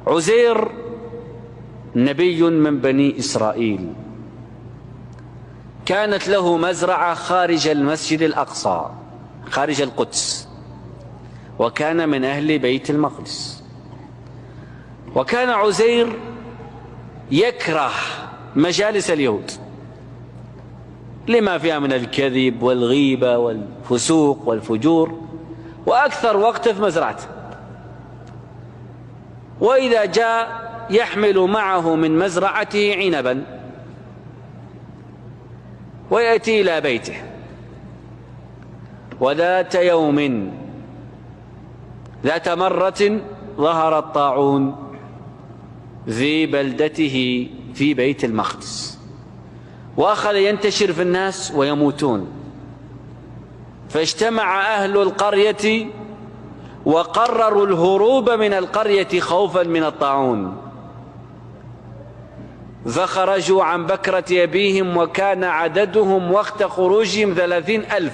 عزير نبي من بني إسرائيل، كانت له مزرعة خارج المسجد الأقصى خارج القدس، وكان من أهل بيت المقدس. وكان عزير يكره مجالس اليهود لما فيها من الكذب والغيبة والفسوق والفجور، وأكثر وقت في مزرعته. وإذا جاء يحمل معه من مزرعته عنبا ويأتي إلى بيته. وذات يوم ذات مرة ظهر الطاعون في بلدته في بيت المقدس، وأخذ ينتشر في الناس ويموتون، فاجتمع أهل القرية وقرروا الهروب من القرية خوفا من الطاعون، فخرجوا عن بكرة أبيهم، وكان عددهم وقت خروجهم 30,000.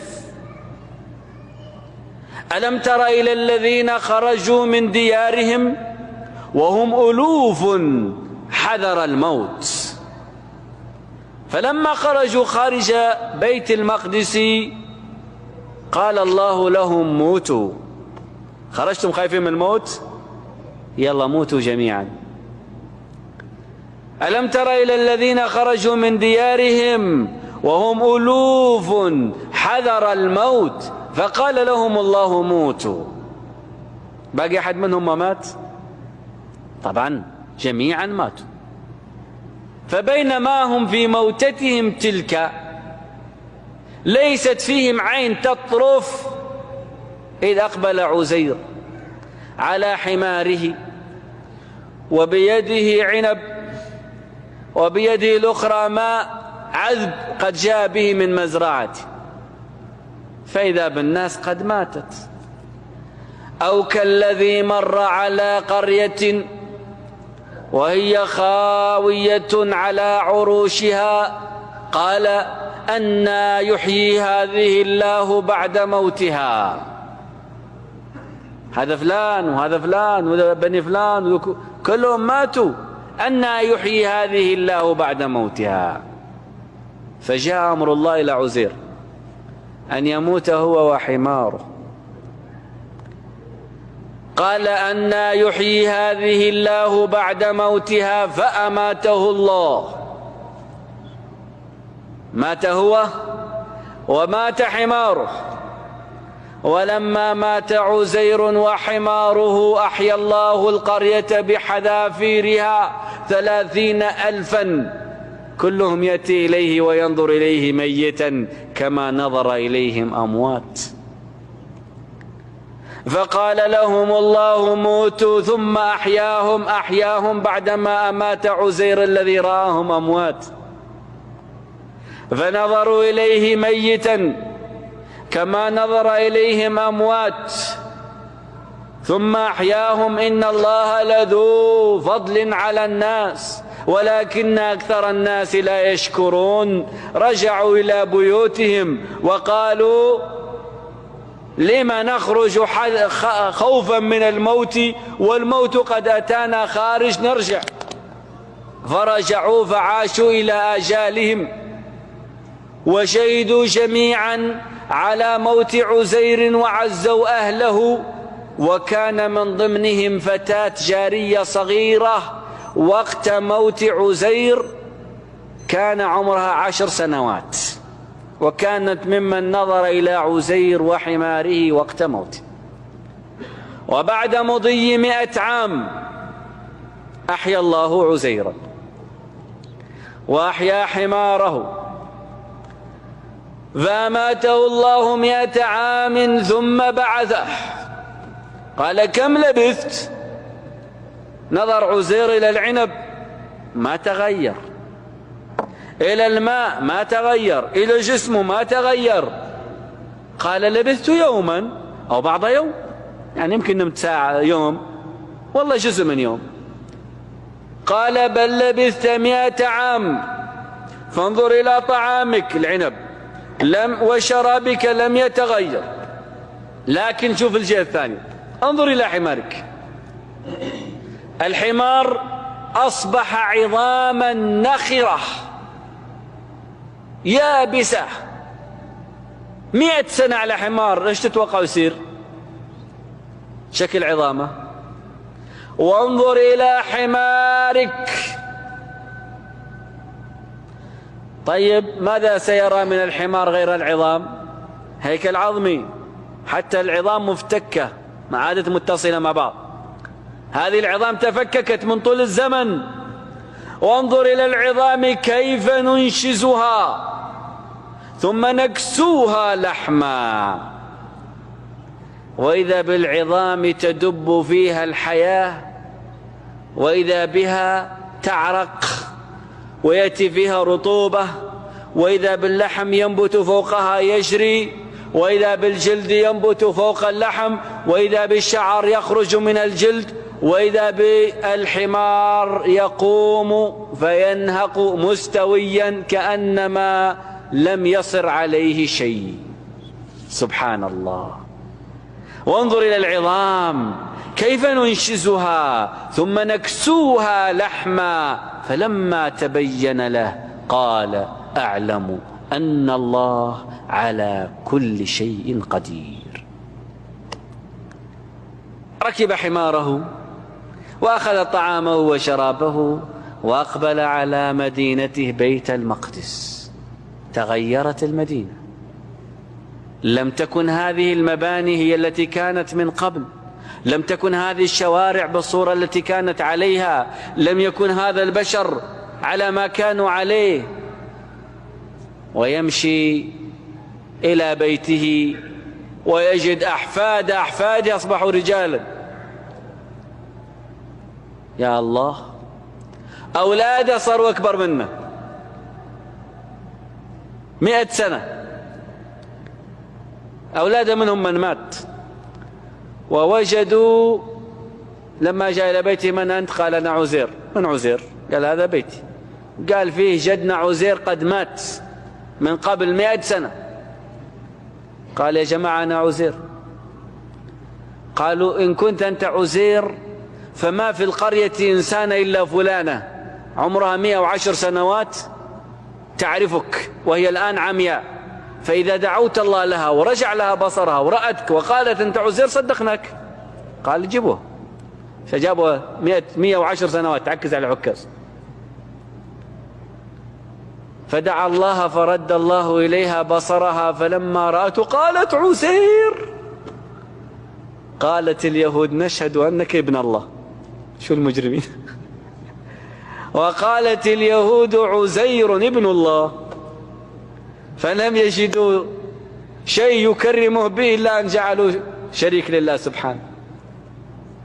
ألم تر إلى الذين خرجوا من ديارهم وهم ألوف حذر الموت. فلما خرجوا خارج بيت المقدس قال الله لهم موتوا. خرجتم خايفين من الموت؟ يلا موتوا جميعا. ألم تر إلى الذين خرجوا من ديارهم وهم ألوف حذر الموت فقال لهم الله موتوا. باقي أحد منهم ما مات؟ طبعا جميعا ماتوا. فبينما هم في موتتهم تلك ليست فيهم عين تطرف إذ أقبل عزير على حماره وبيده عنب وبيده الأخرى ماء عذب قد جاء به من مزرعته، فإذا بالناس قد ماتت. أو كالذي مر على قرية وهي خاوية على عروشها قال أنى يحيي هذه الله بعد موتها. هذا فلان وهذا فلان وهذا بني فلان كلهم ماتوا، أنى يحيي هذه الله بعد موتها. فجاء أمر الله إلى عزير أن يموت هو وحماره. قال أنى يحيي هذه الله بعد موتها فأماته الله. مات هو ومات حماره. ولما مات عزير وحماره أحيا الله القرية بحذافيرها 30,000 كلهم يأتي إليه وينظر إليه ميتا كما نظر إليهم أموات. فقال لهم الله موتوا ثم أحياهم بعدما أمات عزير الذي رآهم أموات. فنظروا إليه ميتا كما نظر إليهم أموات ثم أحياهم. إن الله لذو فضل على الناس ولكن أكثر الناس لا يشكرون. رجعوا إلى بيوتهم وقالوا لما نخرج خوفا من الموت والموت قد أتانا خارج نرجع. فرجعوا فعاشوا إلى آجالهم وشهدوا جميعا على موت عزير وعزوا أهله. وكان من ضمنهم فتاة جارية صغيرة وقت موت عزير كان عمرها 10 سنوات، وكانت ممن نظر إلى عزير وحماره وقت موته. وبعد مضي 100 عام أحيا الله عزيرا وأحيا حماره، فأماته الله 100 عام ثم بعثه. قال كم لبثت؟ نظر عزير إلى العنب ما تغير، إلى الماء ما تغير، إلى جسمه ما تغير. قال لبثت يوما أو بعض يوم، يعني يمكن نمت ساعة يوم والله جزء من يوم. قال بل لبثت 100 عام. فانظر إلى طعامك العنب وشرابك لم يتغير، لكن شوف الجهة الثانية، انظر إلى حمارك الحمار أصبح عظاما نخرة يابسة. 100 سنة على حمار، ايش تتوقع يصير شكل عظامه؟ وانظر إلى حمارك. طيب ماذا سيرى من الحمار غير العظام؟ هيكل عظمي، حتى العظام مفتكة ما عادت متصلة مع بعض. هذه العظام تفككت من طول الزمن. وانظر إلى العظام كيف ننشزها ثم نكسوها لحما، وإذا بالعظام تدب فيها الحياة، وإذا بها تعرق ويأتي فيها رطوبة، وإذا باللحم ينبت فوقها يجري، وإذا بالجلد ينبت فوق اللحم، وإذا بالشعر يخرج من الجلد، وإذا بالحمار يقوم فينهق مستويا كأنما لم يصر عليه شيء. سبحان الله. وانظر إلى العظام كيف ننشزها ثم نكسوها لحما، فلما تبين له قال أعلم أن الله على كل شيء قدير. ركب حماره وأخذ طعامه وشرابه وأقبل على مدينته بيت المقدس. تغيرت المدينة، لم تكن هذه المباني هي التي كانت من قبل، لم تكن هذه الشوارع بالصورة التي كانت عليها، لم يكن هذا البشر على ما كانوا عليه. ويمشي إلى بيته ويجد أحفاده أصبحوا رجالا. يا الله، أولاده صاروا أكبر منه 100 سنة. أولاده منهم من مات. ووجدوا لما جاء إلى بيته من أنت؟ قال أنا عزير. من عزير؟ قال هذا بيتي. قال فيه جدنا عزير قد مات من قبل 100 سنة. قال يا جماعة أنا عزير. قالوا إن كنت أنت عزير فما في القرية إنسان إلا فلانة عمرها 110 سنوات تعرفك وهي الآن عمياء، فإذا دعوت الله لها ورجع لها بصرها ورأتك وقالت أنت عزير صدقناك. قال جيبوه. فجابوا 110 سنوات تعكز على عكاز. فدعا الله فرد الله إليها بصرها، فلما رأته قالت عزير. قالت اليهود نشهد أنك ابن الله. شو المجرمين. وقالت اليهود عزير ابن الله، فلم يجدوا شيء يكرمه به إلا أن جعلوا شريك لله سبحانه.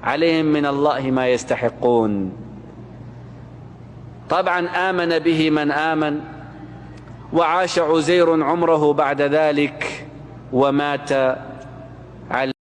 عليهم من الله ما يستحقون. طبعا آمن به من آمن، وعاش عزير عمره بعد ذلك ومات على